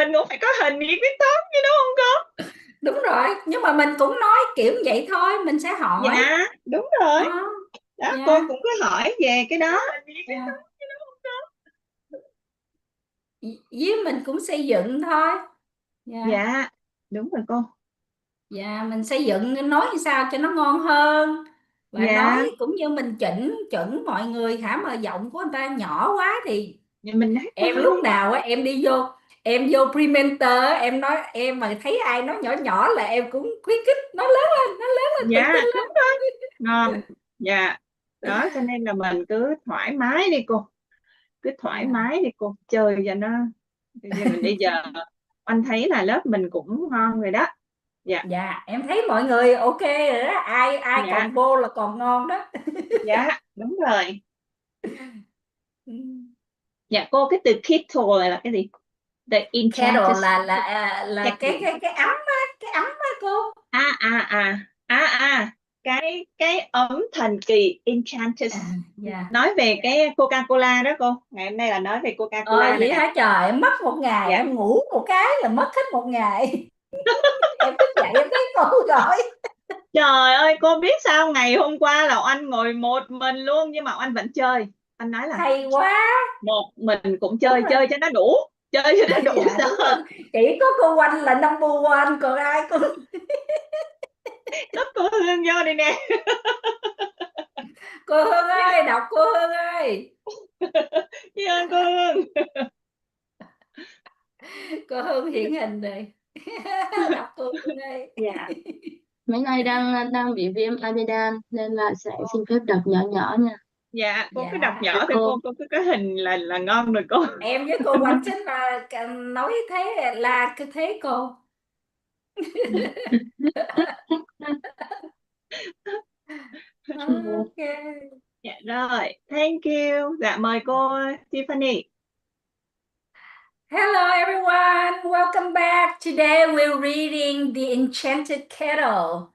mình cũng phải có hình nghị quyết tốt chứ đúng không cô? Đúng rồi, nhưng mà mình cũng nói kiểu vậy thôi, mình sẽ hỏi. Dạ, đúng rồi. Đó, Dạ. cô cũng có hỏi về cái đó. Dạ. Với mình cũng xây dựng thôi. Dạ, đúng rồi cô. Dạ, mình xây dựng nói sao cho nó ngon hơn. Và nói Dạ, cũng như mình chỉnh chuẩn mọi người, hả mà giọng của người ta nhỏ quá thì mình nói em to lúc đi. nào á em vô Presenter á, em nói em mà thấy ai nói nhỏ nhỏ là em cũng khuyến khích nói lớn lên, tự Dạ, tin đúng rồi. Ngon. Dạ. Đó, cho nên là mình cứ thoải mái đi cô. Cứ thoải lên. mái đi cô. Chơi cho nó. Bây giờ anh thấy là lớp mình cũng ngon rồi đó. Dạ. Dạ, em thấy mọi người ok rồi đó, ai Dạ. còn vô là còn ngon đó. Dạ, đúng rồi. Dạ cô, cái từ kettle là cái gì? The Kettle enchanted là kettle. cái ấm á cô. À, cái ấm thần kỳ enchanted. Dạ. Nói về cái Coca-Cola đó cô. Ngày hôm nay là nói về Coca-Cola Vậy nè. hả trời, em mất một ngày, Dạ. em ngủ một cái là mất hết một ngày. Em thức dậy em thấy cô gọi. Trời ơi, cô biết sao ngày hôm qua là anh ngồi một mình luôn nhưng mà anh vẫn chơi. Anh nói là Hay quá. một mình cũng Đúng chơi, rồi. chơi cho nó đủ, chơi cho nó đủ Dạ đúng rồi, sợ. chỉ có cô Oanh là number one, còn ai cũng Lớp cô Hương vô đây nè. cô Hương ơi, đọc cô Hương ơi. Biết ơn cô Hương. Cô Hương hiện hình rồi. Đọc cô Hương ơi. Dạ. Mấy nay đang bị viêm amidan nên là sẽ xin phép đọc nhỏ nhỏ nha. Dạ, cô cứ đọc Dạ, nhỏ thôi cô cứ có hình là ngon rồi cô. em với cô Oanh chính là nói thế là cứ thế cô. Ok. Dạ rồi, thank you. Dạ mời cô Tiffany. Hello everyone, welcome back. Today we're reading The Enchanted Kettle.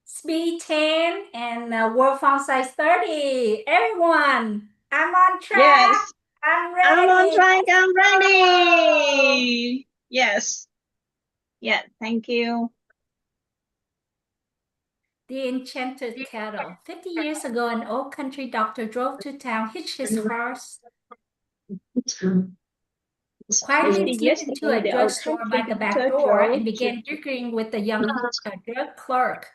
Speed 10 and word font size 30. Everyone, I'm on track. Yes, I'm I'm on ready. track, Let's I'm go. ready. Yes. Yeah, thank you. The Enchanted Kettle. 50 years ago, an old country doctor drove to town, hitched his horse quietly 50 slipped years into ago, a the old drugstore by country the back doctor door drove and to began dickering with the young drug clerk.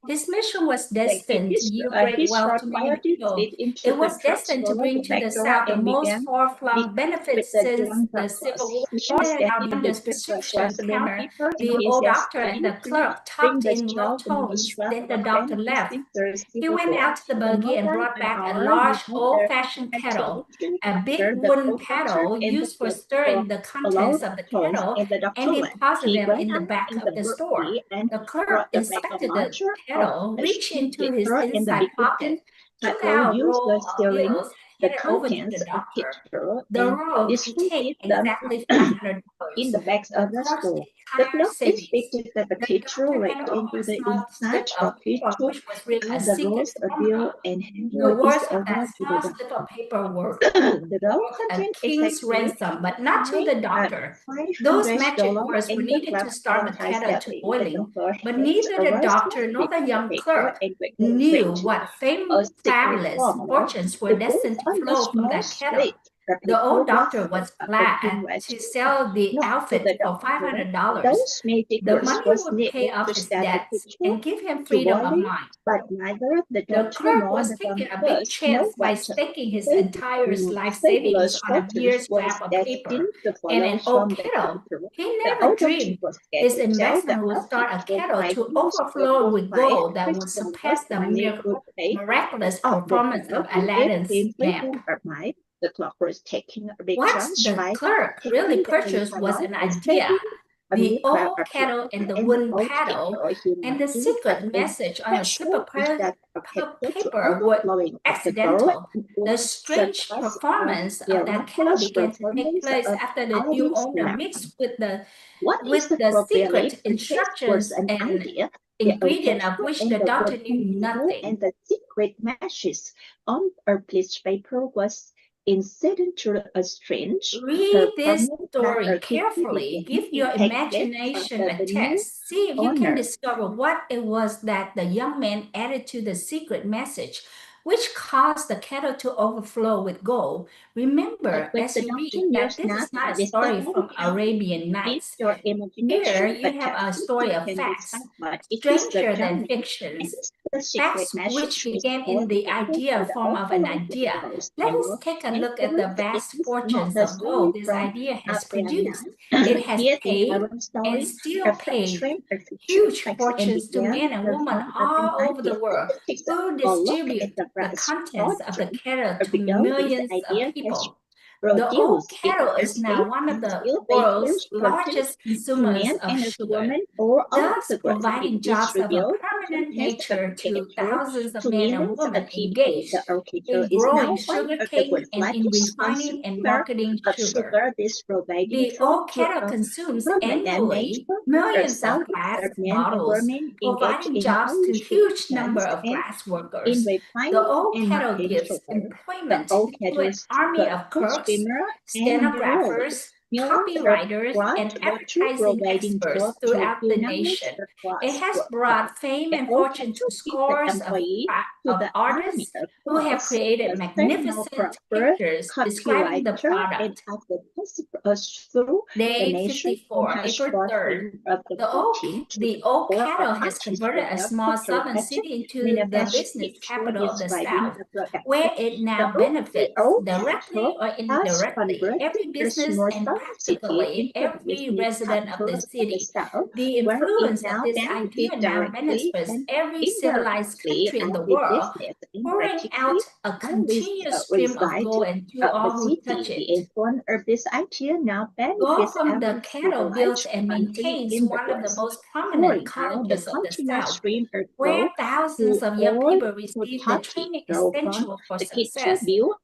His mission was like destined to yield great his wealth short to many quietly people. slid into It the was destined to drugstore, bring the to back the door, South the and most began far-flung with benefits the since drunk the drugstore. Civil War. His mission was Standing out destined on the to prescription was the many counter, people, and the his old doctor and destined the to clerk bring talked the in low child the most tones. Then the welcome doctor benefits left. since the He Civil went War. out to the And buggy more and than brought an back a hour large before the old-fashioned kettle, country a big doctor, the wooden old doctor paddle and the used for clerk stirring the allowed contents of the tones kettle, and the doctor and left. deposited He them went in the out back in of the the store. buggy and The clerk brought back a inspected the larger kettle, reached into his liquor and the inside big wooden pocket, took kettle out a used for roll of stirring bills, the and handed it over to the contents of doctor. pitcher The and roll contained distributed them exactly $500. in the bags The of the clerk's store. The entire clerk savings. expected that the The pitcher doctor handed looked over into a the small inside slip of of paper, pitcher which was written a as the secret rolls of formula. bill and The handed words it of over that to the small slip of doctor. paper were The roll worth a contained king's exactly ransom, but not to the doctor. Those magic $500 words were and the needed to clerk start the advertised kettle to daily. The boiling, doctor but hands neither the over a doctor small nor bit the of young paper clerk and quickly knew written what a secret fabulous formula. fortunes were The words destined to on the flow from small that kettle. slate The old replica doctor was the glad king to sell the not to outfit the for doctor. $500. Those magic The words money was would pay needed off to his start the debts picture and give him to freedom of boiling, mind. but neither the The doctor clerk nor was the taking a big bankers know chance by what staking his entire life savings fabulous on a mere fortunes scrap was of paper destined to and follow an old from the kettle. picture. He The never old doctor dreamed was scared his to tell the investment would start a outfit kettle by to use of overflow would with buy gold that would crystal what surpass the money would pay miraculous off the performance of clerk who gave Aladdin's him lamp. freedom of mind. The clerk was taking a big What chance the by clerk really taking the purchased was entire an by idea. saving a The miracle old of kettle and the and the wooden old paddle kettle he and the imagined that secret a message on a slip pressure that a kettle to paper were overflowing of the girl accidental. The would strange surpass a performance of that kettle miraculous began to take performance place of after the new Aladdin's owner lamp. mixed with the What is the secret properly contained was instructions an and idea, the ingredient of orchestra which and the the doctor knew wooden paddle nothing. and the secret messages on a piece of paper was incident to a strange. Read this story carefully. Give your imagination a test. See if you can discover what it was that the young man added to the secret message, which caused the kettle to overflow with gold. Remember, as you read, that this is not a story from Arabian Nights. Here you have a story of facts, stranger than fictions, facts which began in the idea form of an idea. Let us take a look at the vast fortunes of gold this idea has produced. It has paid and still pays huge fortunes to men and women all over the world who distribute the contents of the kettle to millions of people. The old kettle is now one of the world's largest consumers of sugar, thus providing jobs of a permanent nature to thousands of men and women engaged in growing sugarcane and in refining and marketing sugar. The old kettle consumes annually millions of glass bottles, providing jobs to a huge number of glass workers. The old kettle gives employment to an army of clerks, stenographers, copywriters, and advertising experts throughout the nation. It has brought fame and fortune to scores of artists who have created magnificent pictures describing the product. Day 54, April 3rd. The old kettle has converted a small southern city into the business capital of the South, where it now benefits directly or indirectly every business and practically every resident of the city. The influence of this idea now benefits every civilized country in the world, pouring out a continuous stream of gold into all who touch it. Gold from the kettle builds and maintains one of the most prominent colleges of the South, where thousands of young people receive the training essential for success. The old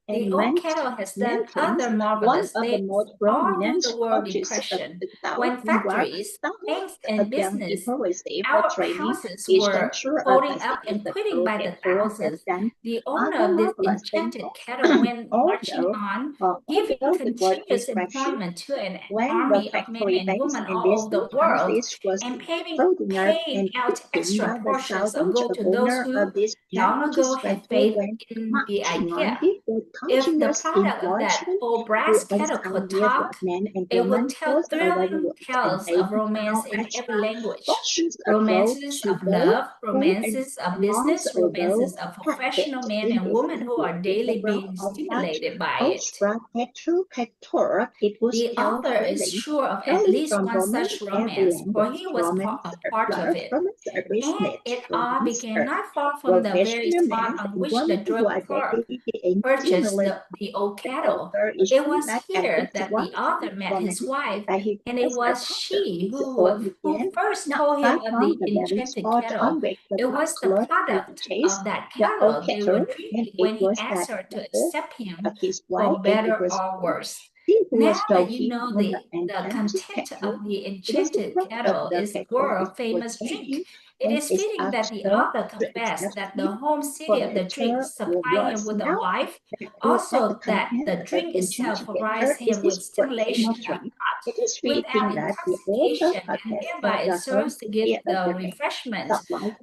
kettle has done other marvelous things all through the World Depression, when factories, banks, and business outhouses were folding up and quitting by the thousands. The owner of this enchanted kettle went marching on, giving continuous employment to an army of men and women all over the world, and paying out extra portions of gold to those who long ago had faith in the idea. If the product of that old brass kettle could talk, it would tell thrilling tales of romance in every language. Romances of love, romances of business, romances of professional men and women who are daily being stimulated by it. The author is sure of at least one such romance, for he was a part of it. And it all began not far from the very spot on which the drug clerk purchased the old kettle. It was here that the author met his wife, and it was she who first told him of the enchanted kettle. It was the product of that kettle they were drinking when he asked her to accept him for better or worse. Now that you know the content of the enchanted kettle is a world-famous drink, it is fitting that the author confessed that the home city of the drink supplied him with a wife, also that the drink itself provides him with stimulation of thought, without intoxication, and thereby it serves to give the refreshment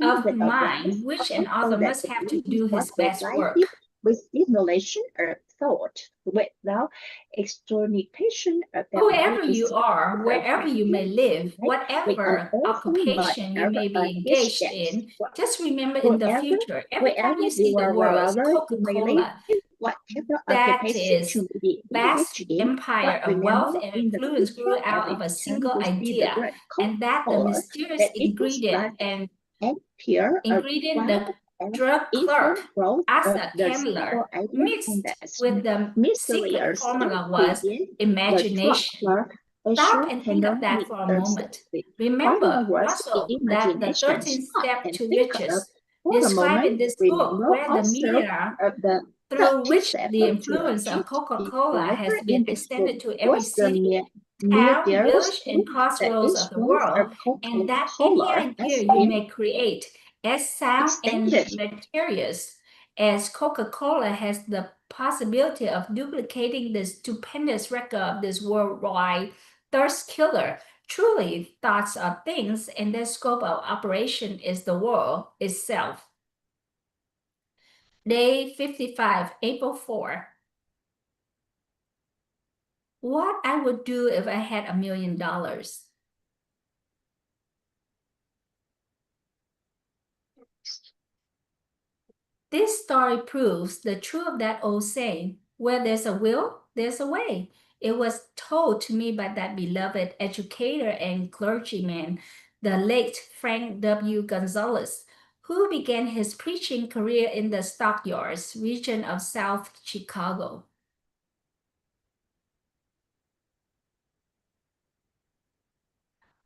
of mind, which an author must have to do his best work. With stimulation or thought, without externalization. Whoever you are, wherever you may live, whatever occupation you may be engaged in, just remember in the future, every time you see the words Coca-Cola, that is vast empire of wealth and influence grew out of a single idea, and that the mysterious ingredient, the drug clerk, Asa Candler, mixed with the secret formula was imagination. Stop and think of that for a moment. Remember also that the 13th step to riches described in this book, where the media through which the influence of Coca-Cola has been extended to every city, town, village, and crossroads of the world, and that any idea you may create as sound and mysterious as Coca-Cola has the possibility of duplicating the stupendous record of this worldwide thirst killer. Truly, thoughts are things, and their scope of operation is the world itself. Day 55, April 4. What I would do if I had $1 million. This story proves the truth of that old saying, where there's a will, there's a way. It was told to me by that beloved educator and clergyman, the late Frank W. Gonzalez, who began his preaching career in the Stockyards region of South Chicago.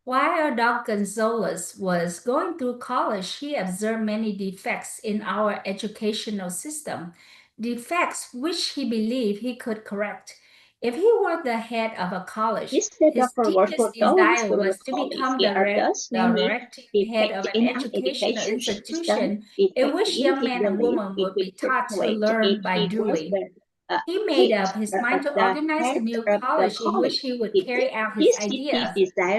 While Dr. Gonzalez was going through college, he observed many defects in our educational system, defects which he believed he could correct. If he were the head of a college, his deepest desire was to become the directing head of an educational institution in which young men and women would be taught to learn by doing. He made up his mind to organize a new college in which he would carry out his idea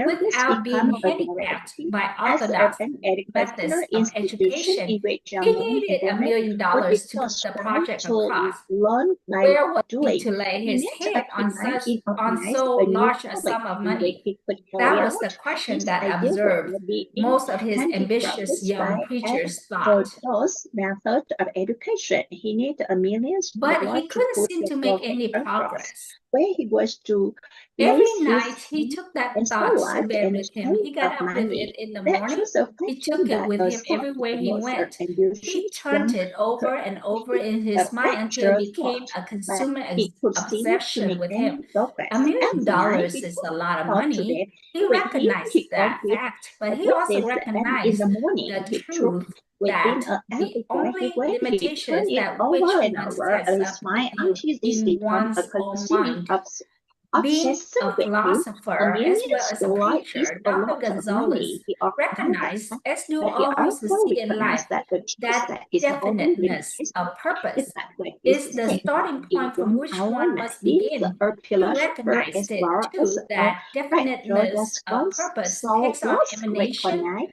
without being handicapped by orthodox methods of education. He needed $1 million to put the project across. Where was he to lay his head on so large a sum of money? That was the question that I observed most of his ambitious young preachers thought. Methods of education, he needed $1 million. But he couldn't seem to make any progress. Where he was to every night he took that thought to bed with him. He got up with it in the morning. He took it with him everywhere he went. He turned it over and over in his mind until it became a consuming obsession with him. $1 million is a lot of money. He recognized that fact, but he also recognized the truth that the only limitation is that which one sets up in one's own mind. Being a philosopher as well as a preacher, Dr. Gonzalez recognized, as do all who succeed in life, that definiteness of purpose is the starting point from which one must begin. He recognized it too, that definiteness of purpose takes on emanation,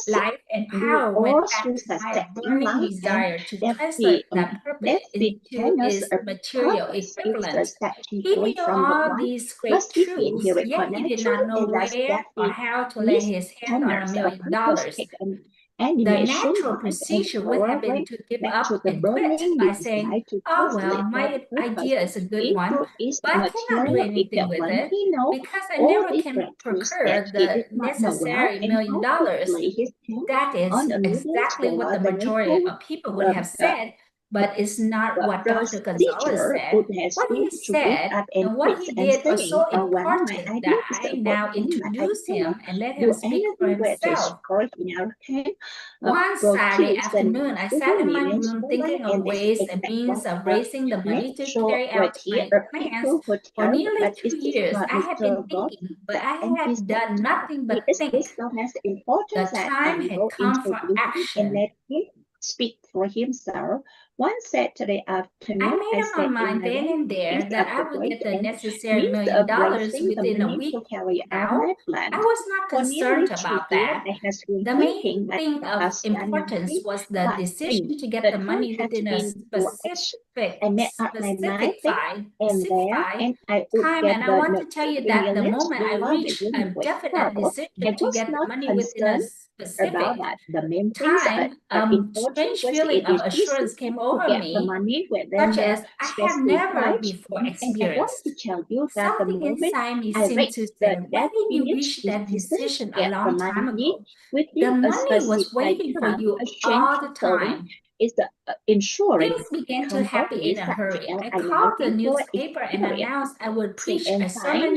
life and power when backed by a burning desire to translate that purpose into its material equivalent. He knew all these great truths, yet he did not know where or how to lay his hand on $1 million. The natural procedure would have been to give up and quit by saying, oh, well, my idea is a good one, but I cannot do anything with it because I never can procure the necessary $1 million. That is exactly what the majority of people would have said, but it's not what Dr. Gonzalez said. What he said and what he did are so important that I now introduce him and let him speak for himself. One Saturday afternoon, I sat in my room thinking of ways and means of raising the money to carry out my plans. For nearly 2 years, I had been thinking, but I had done nothing but think. The time had come for action. Speak for himself. One Saturday afternoon, I made up my mind then and there that I would get the necessary $1 million within a week. Now, I was not concerned about that. The main thing of importance was the decision to get the money within a specified time. And I want to tell you that the moment I reached a definite decision to get the money within a specific time, strange feeling of assurance came over me, such as I have never before experienced. Something inside me seemed to say, why didn't you reach that decision a long time ago? The money was waiting for you all the time. Things began to happen in a hurry. I called the newspaper and announced I would preach a sermon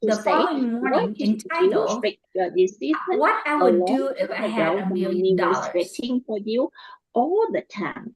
the following morning entitled, What I Would Do If I Had $1 Million. For you all the time.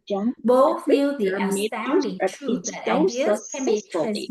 Both knew the astounding truth that ideas can be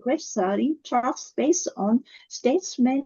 increasingly trust based on statement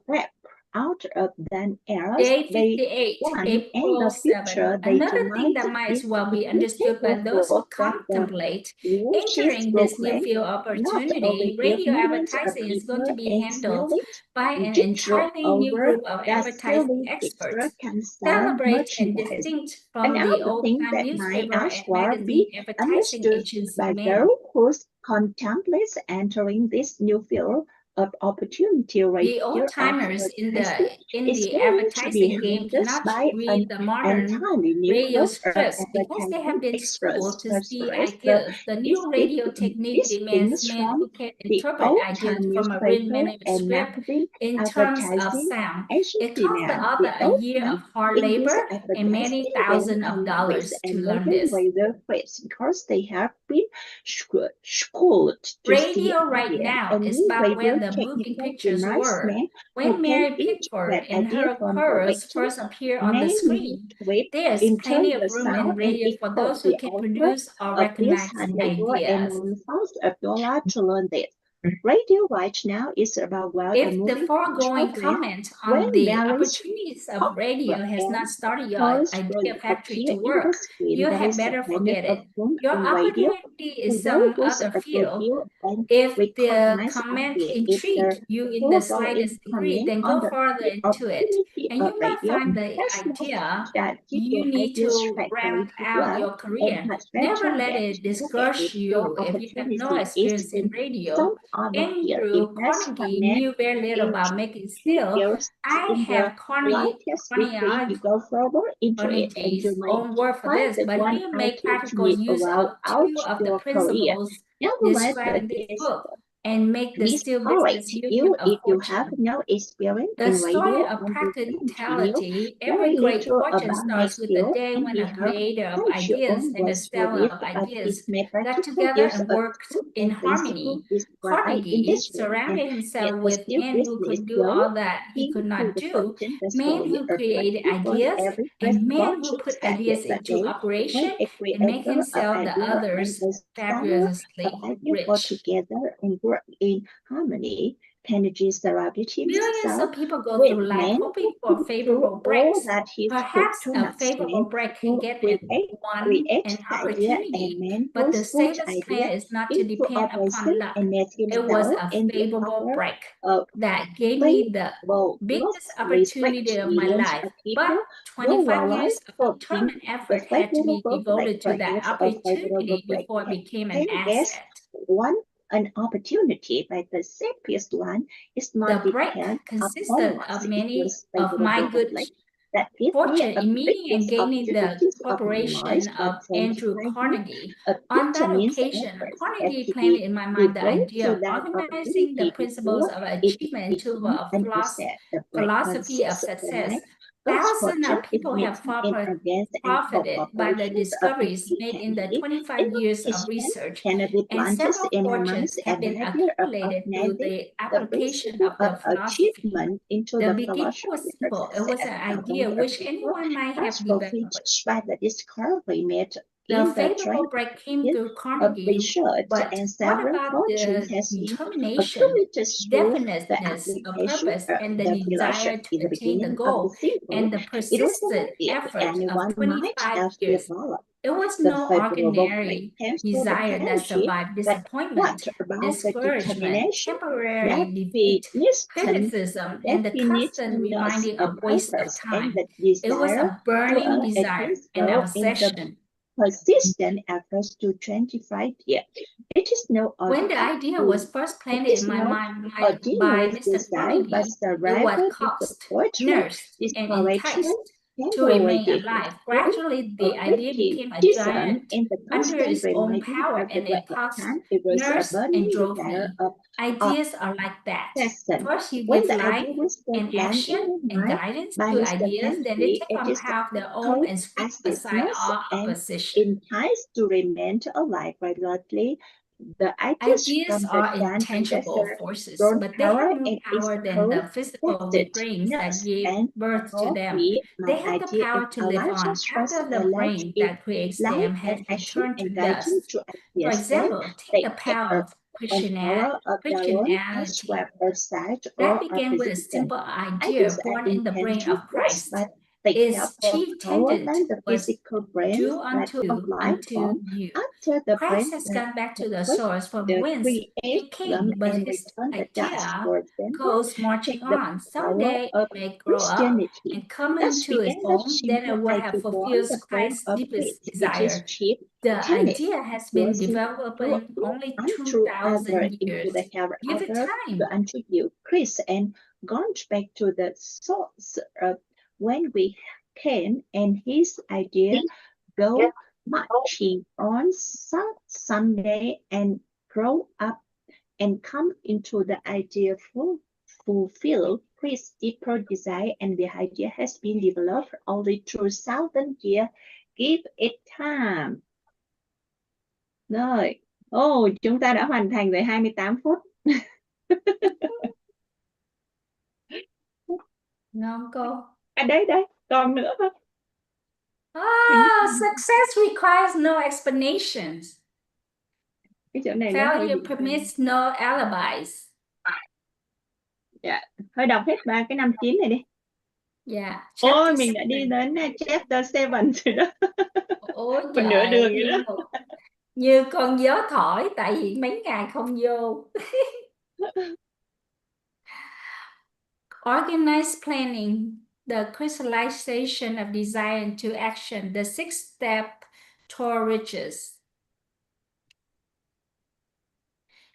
graph out of than errors. Day They 58, want in April the 7. future they Another thing that delight might as in well be the understood by those who work that the contemplate wishes entering this new proclaim field not opportunity. only give Radio millions of advertising is going to people be handled by an digital entirely new over group of that advertising selling experts. picture can sell Celebrate and merchandise. distinct from the Another thing old-time that might newspaper and elsewhere magazine be advertising understood agency by men. those who contemplate entering this new field of opportunity The radio old-timers in advertising is the going to be advertising game handled cannot by an read the modern entirely new radio group of scripts because they have advertising been experts. schooled to see Whereas ideas. The new radio technique demands distinct men from who can the interpret ideas old-time from a written newspaper and manuscript magazine in terms of advertising sound. It agency cost the man. author The a year of hard in this labor and many advertising thousands of and dollars to and learn modern this. radio scripts because they have been schooled to see Radio right idea. now And is new about where radio the moving technical pictures were. man who When can Mary Pickford interpret and idea her from the chorus written first appear on the many screen, with there's in plenty turn of the room in sound and radio it for cost those who the can author produce or of this recognize $100 and ideas. $1,000 to learn this. Radio right now is about where the If the moving foregoing picture comment when on the Mary's opportunities of radio has not started your first idea factory to appear in the work, screen, you there had is a better kind forget of it. room Your in radio opportunity to is some those other field. review and If the recognize comment idea. If intrigued the you in the foregoing slightest degree, comment then on go the further into it. opportunity And of you might radio find the has no idea that keep you your need ideas to factory ramp to out work your and career. much Never better let than it to look at discourage it. Your you if you have no opportunity is experience in in radio. some other here. If Andrew that's Carnegie comment knew very little about making still. figures I in the have latest degree, you go further into it and you Carnegie's may own word for find this, the but one he'll make practical opportunity use of out two of the your career. principles Nevertheless, described in this this book and make the still discourage business new you field of if you have fortune. no experience The in story radio of and you practicality, very every great little fortune about starts with the skill day and when you a creator of have your ideas own and a words for seller this, of but ideas it may got practical together use and of worked truth in and principle harmony. described in Carnegie this way. surrounded And himself yet the with still men who business could do go all that he could into not the do, fortune the men story who of created people ideas every and men who fortune put that ideas is a into day when operation a and make creator of himself the idea and others a seller of fabulously idea go rich. together and work in harmony. Carnegie surrounded Millions himself of people go with through life men hoping who for do favorable all breaks. that he could Perhaps to a not favorable men break can who get create an idea opportunity, and men but who the put safest idea plan is not to into depend upon operation luck. and make It was himself a in the favorable power break of that gave me the biggest most opportunity of my millions life. of But people. 25 years of For determined the effort had to be favorable break, devoted to that perhaps a favorable opportunity break before it became can an guess asset. an opportunity, but the safest one is The not break depend consisted upon of us. It many was of my favorable good break that gives me fortune a in meeting and biggest gaining the opportunities of my cooperation life, of but Andrew 25 years Carnegie. of On that determined occasion, efforts had Carnegie to planted be in my mind the devoted idea to of that organizing the opportunity principles before of it achievement into become a an asset. The break philosophy of consists of success. like Thousands fortune of people is have in advance and profited by the corporations of discoveries made in the 25 years of research, Kennedy and plunges several in our fortunes minds have an been idea of accumulated through organizing the the application principle of the of philosophy. achievement into The the beginning was philosophy of simple. It was an success. idea which anyone might have developed. Reached by the discovery made The in the favorable break came through of Carnegie, research but and what several about fortunes the has been determination, accumulated through the definiteness of application purpose, of and the the desire philosophy. to In the attain the beginning of goal, the simple, and the it was persistent an effort of anyone might 25 have years? developed. It was The no favorable ordinary thanks to the desire that energy, survived but disappointment, what about the discouragement, determination, temporary defeat, criticism, and the constant reminding of waste of and time? the It was desire a burning to desire, an in the obsession. persistent efforts to 25 years. It is no When the idea was first planted in my mind by Mr. Carnegie, it was coaxed, nursed, and enticed to remain alive. Gradually, the idea became a giant under its own power, and it coaxed, nursed, and drove me. Ideas are like that. First, you give life and action and guidance to ideas, then they take on power of their own and sweep aside all opposition. Enticed to remain alive regularly. The ideas are intangible forces, but they have more power than the physical brains that gave birth to them. They have the power to live on after the brain that creates them has been turned to dust. For example, take the power of Christianity. That began with a simple idea born in the brain of Christ. Its chief tenet was do unto you. Christ has gone back to the source from whence he came, but his idea goes marching on. Someday it may grow up and come into its own, then it will have fulfilled Christ's deepest desire. The idea has been developing only 2,000 years. Give it time. Unto you, Chris, and gone back to the source of when we came, and his idea go marching on someday and grow up and come into the idea fulfill Chris' deeper desire, and the idea has been developed only through 1,000 years. Give it time. Rồi, chúng ta đã hoàn thành về 28 phút. Ngon cô. Đấy, còn nữa không? Success requires no explanations. Cái chỗ này Failure permits no alibis. Dạ, thôi đọc hết 3 cái 59 này đi. Dạ. Ôi, mình đã đi đến chapter 7 rồi đó. Ôi trời, nửa đường vậy đó. Như con gió thổi, tại vì mấy ngày không vô. Organized planning, the crystallization of desire into action, the 6th step toward riches.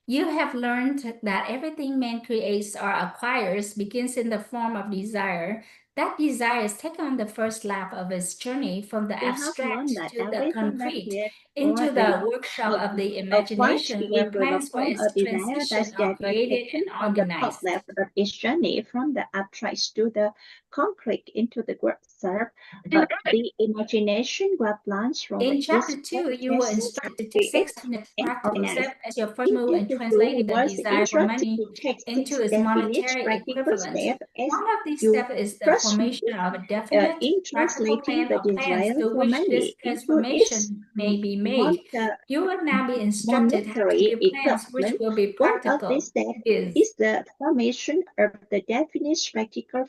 You have learned that everything man creates or acquires begins in the form of desire. That desire is taken on the first lap of its journey from the abstract to the concrete into the workshop of the imagination where plans for its transition are created and organized. Of its journey from the abstract to the concrete into the workshop of the imagination where plans from in chapter 2, you were instructed to take 6 minutes practical step as your first move in translating the desire for money into its monetary equivalent. One of these steps is the formation of a definite practical plan or plans through which this transformation may be made. You will now be instructed how to give plans which will be practical. One of these steps is the formation of the definite practical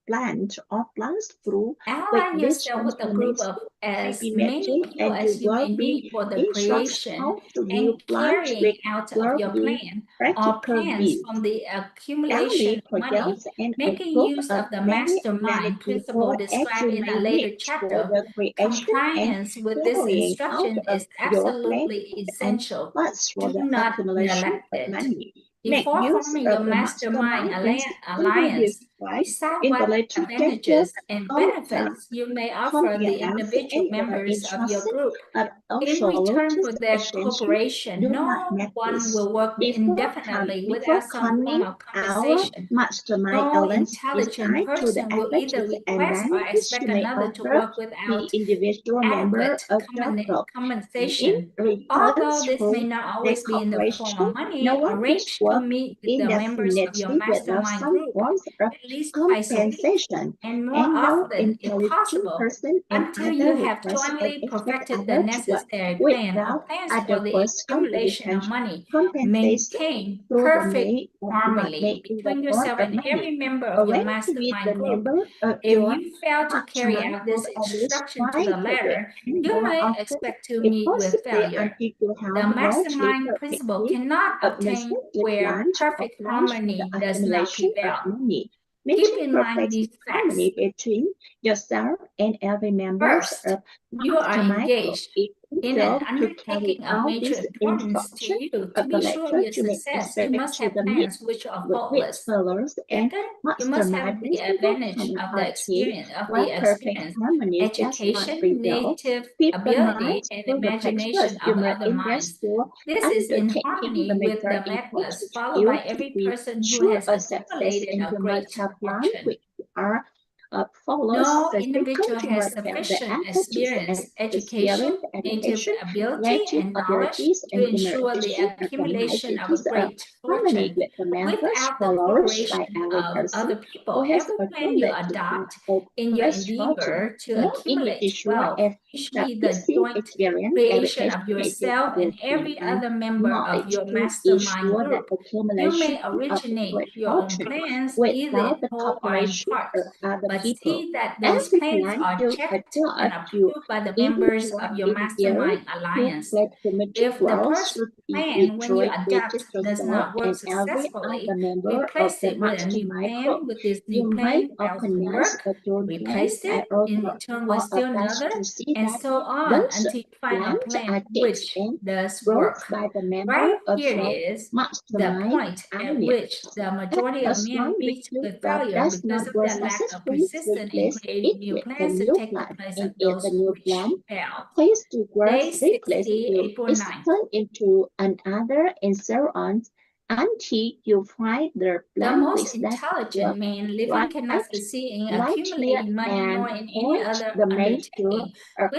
plan or plans through align yourself with a group of as many people as you may need for the creation and carrying out of your plan or plans from the accumulation of money, making use of the mastermind principle described in a later chapter. Compliance with this instruction is absolutely essential. Do not neglect it. Before forming your mastermind alliance, decide what advantages and benefits you may offer the individual members of your group. In return for their cooperation, no one will work indefinitely without some form of compensation. No intelligent person will either request or expect another to work without adequate compensation. Although this may not always be in the form of money, arrange to meet with the members of your mastermind group at least twice a week, and more often if possible, until you have jointly perfected the necessary plan or plans for the accumulation of money. Maintain perfect harmony between yourself and every member of your mastermind group. If you fail to carry out this instruction to the letter, you may expect to meet with failure. The mastermind principle cannot obtain where perfect harmony does not prevail. Keep in mind these facts. Between yourself and every member. First, you are engaged in an undertaking of major importance to you. To be sure of your success, you must have plans which are faultless. Second, you must have the advantage of the experience, education, native ability, and imagination of other minds. This is in harmony with the methods followed by every person who has accumulated a great fortune. follows No the individual frequent has warfare, the sufficient emphasis experience, and education, native ability, relative and knowledge abilities, to and ensure the generation of the accumulation of a duties of great harmony fortune with the members, without the followers by cooperation every of person other people. who has Every plan you accumulated adopt a in your great fortune. endeavor to No accumulate individual wealth, has usually the sufficient joint experience, creation of education, yourself and every and other member of knowledge your to mastermind ensure that group. You accumulation may of originate great your own fortune plans, either without in the whole or in cooperation part, of other but people. see that those Every plans plan are you checked and adopt, you approved by the members individual of your endeavor mastermind to alliance. let the material If the wealth first should be plan, when you enjoyed with adopt, does yourself not work and every successfully, other member of replace the it with a new mastermind plan. group. With this You new may plan fails to organize work, a joint plan replace by it in author return or with still attached another, to see and that so on those until you find a plans plan are which text and does brought work. by the member Right of here your is the mastermind point at alliance. which the majority of As men one reach with with that failure does because not of work their lack of successfully, persistence in replace creating it new with a plans to new take the plan, place and of in those the new which plan, failed. place to work Day replace 60, you April is 9th. turned into another and so on until you find the The plan most with that intelligent man living right, cannot succeed in right here accumulating money nor and in any point other the main undertaking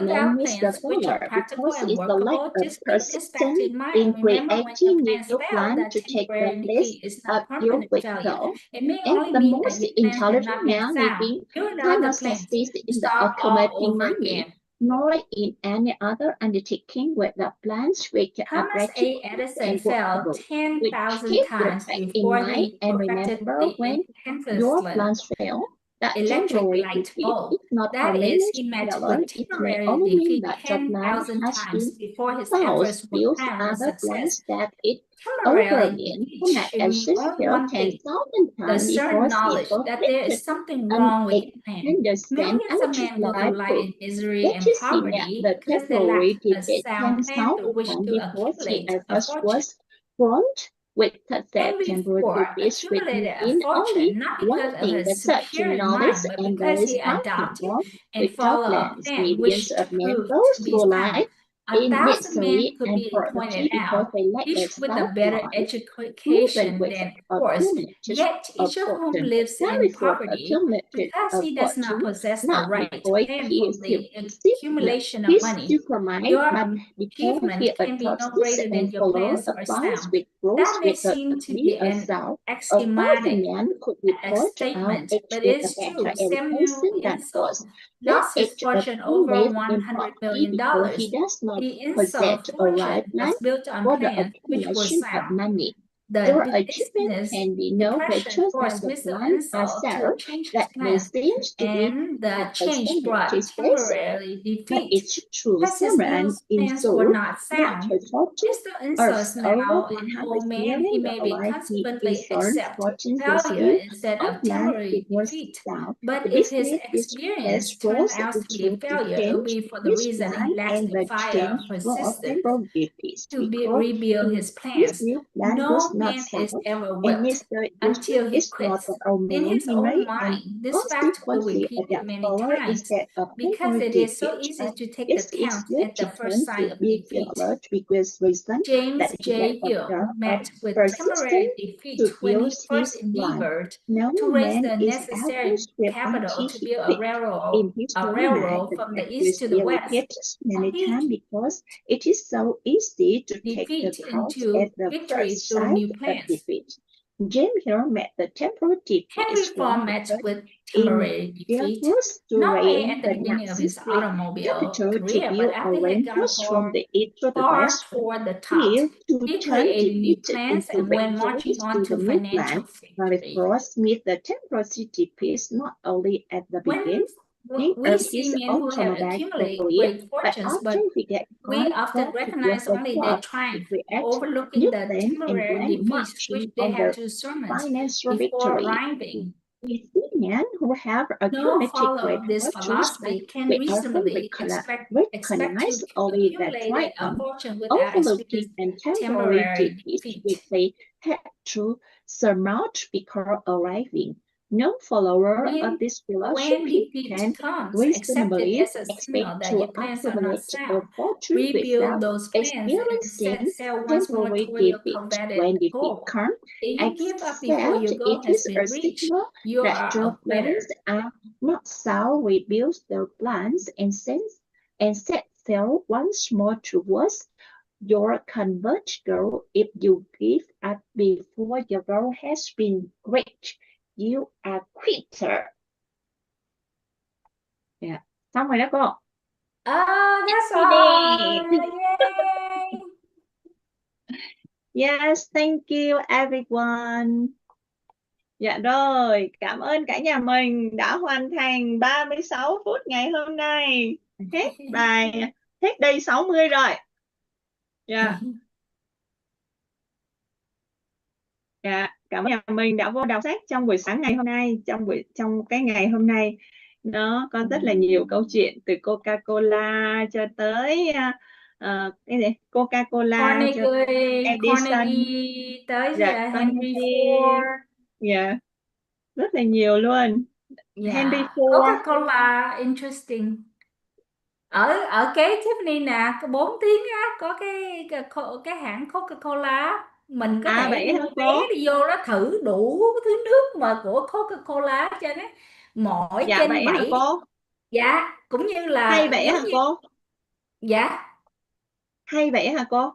man without is the plans which are follower practical because and it's the lack workable. of Just keep this fact in persistence mind. in Remember, when your creating plans new fail, plan that to take the temporary place defeat is of not your permanent failure. withdrawal. It may And only the mean that most your plans have intelligent not been man sound. living Build cannot other plans. succeed in the Start all accumulating over money, again. nor in any other undertaking without plans which are Thomas A. practical Edison and failed workable. 10,000 Keep the times fact in before mind he and perfected remember the when your incandescent plans fail, that electric temporary light defeat bulb. is not That permanent is, he met failure. with It may temporary only mean defeat that your plan 10,000 has times been before his failed. efforts were Build crowned with other success. plans that it over Temporary again. defeat Cannot should mean Edison only failed one thing: 10,000 the times certain before he knowledge that there perfected is something an wrong with the plan. incandescent Millions of electric men go through light life bulb. in misery Did and you see that poverty the because they lack temporary a defeat sound plan 10,000 through which times to before he accumulate a ever fortune. was formed with that Henry temporary IV defeat which accumulated a mean only fortune not one because of thing, his that such superior knowledge mind, but and because there is he harm adopted involved and with followed a plans. plan Millions which of men proved go to be through sound. life A in thousand men misery could and be poverty pointed because out, they lack the each with a better self-knowledge, proven education with than force, accumulated yet each of whom fortune. lives in Henry Ford poverty accumulated because a he does not fortune possess the not right because plan he for is the accumulation of his money. supermind, Your but because achievement he can be no adopts greater than and your follows plans a are plans sound. with growth That may with the seem to be be a an sound. A axiomatic thousand men could report out statement, each but with it a is better true. Samuel education than Insull was. Let lost his each fortune over accumulate in $100 poverty million. because he does not The possess Insull a right fortune plan was built on for the plans which were accumulation of sound. money. The Your achievement business can be no depression greater than forced the Mr. plan Insull to ourselves change his that may plans, seem to be and the a change brought percentage temporary but defeat. it's true. Because his Summer new and in plans were Seoul, not not sound. her fortune, Mr. Insull is over now an 100 old man. He million may be dollars. He consequently earned accept fortune was failure built instead on of land temporary it was defeat. down. But The if his business is experience as turns was out to be a to failure, it will change be for the his reason he plan lacks and the the fire of change for persistence temporary to because rebuild his his plans. new plan No was not man is sound. ever And whipped Mr. until he is not quits. the old In man his he own made, and mind, this fact will consequently repeat it adapt many power times instead of because it temporary is so defeat. easy to take the This is count good at to the first turn sign to of be defeat. alert because reason James that he J. lacked Hill the met with temporary persistence defeat to when he build first his plan. endeavored No to raise man the is necessary ever swift capital until to he build quit. In his a own railroad mind, from the that east was to the west. repeated many He times because it is so easy to take the defeat count into at the victory first through sight new of plans. defeat. James Hill met the temporary Henry defeat Ford met with temporary defeat, endeavors to not only rein at the the beginning of his necessary automobile capital to career, but build a after he had gone rainforest from the east to the far west. toward the top. Here to He turn created new defeat plans into and went marching victories on to to the new financial plan. victory. Frost met the temporary peace not only at the When beginning we of see his men who have automobile accumulated career, great but fortunes, but after he get we on often to recognize the only job their to triumph, create overlooking new the plan and temporary when defeats which marching they on had the to surmount financial before victory. arriving. We see men who have No accumulated follower great of this fortunes, philosophy but can we often reasonably expect recognize to only the accumulate a triumph, fortune without overlooking experiencing and temporary temporary defeat defeat. which they had to surmount before arriving. No follower When- of this When philosophy defeat can comes, accept it reasonably as a signal expect that to your plans are not accumulate a sound. fortune Rebuild without those plans and experiencing sell once more temporary toward your defeat. coveted When defeat goal. comes, If you give up before your accept goal it has is been a reached, signal you that are your a quitter. plans are not sound. Rebuild their plans and set sail once more towards your converged goal. If you give up before your goal has been reached, you are quitter. Yeah. Xong rồi đó cô. Oh, that's all. Yay! Yes, thank you everyone. Dạ rồi, cảm ơn cả nhà mình đã hoàn thành 36 phút ngày hôm nay. Hết bài, hết day 60 rồi. Dạ. Dạ, cảm ơn nhà mình đã vô đọc sách trong buổi sáng ngày hôm nay, trong cái ngày hôm nay nó có rất là nhiều câu chuyện từ Coca-Cola cho tới cái gì? Coca-Cola cho tới Edison, Carnegie tới dạ, Henry Carnegie. Ford. Dạ, rất là nhiều luôn. Henry Yeah. Ford. Coca-Cola interesting. Ở kế Tiffany nè, có 4 tiếng á, có cái hãng Coca-Cola, mình có thể vậy hả mua cô? vé đi vô đó thử đủ thứ nước mà của Coca-Cola hết trơn á. Mỗi Dạ trên vậy hả 7. cô? Dạ, cũng như là Hay vậy giống hả như cô? dạ. Hay vậy hả cô?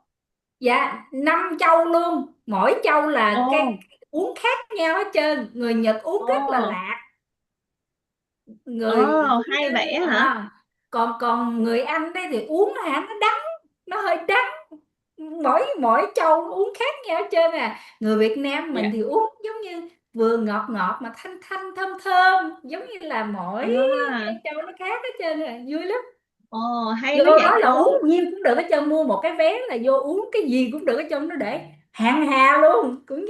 Dạ, 5 châu luôn, mỗi châu là cái Ồ, uống khác nhau hết trơn. Người Nhật uống rất là ồ, lạ, người cũng hay vậy như hả? còn người Anh đây thì uống hả, nó đắng, nó hơi đắng. Mỗi châu uống khác nhau hết trơn à. Người Việt Nam mình Dạ. thì uống giống như vừa ngọt ngọt mà thanh thanh thơm thơm, giống như là mỗi À, châu nó khác hết trơn à, vui lắm. ồ, hay Vô quá vậy đó là cô. uống nhiêu cũng được hết trơn, mua một cái vé là vô uống cái gì cũng được hết trơn, nó để hàng hà luôn, cũng như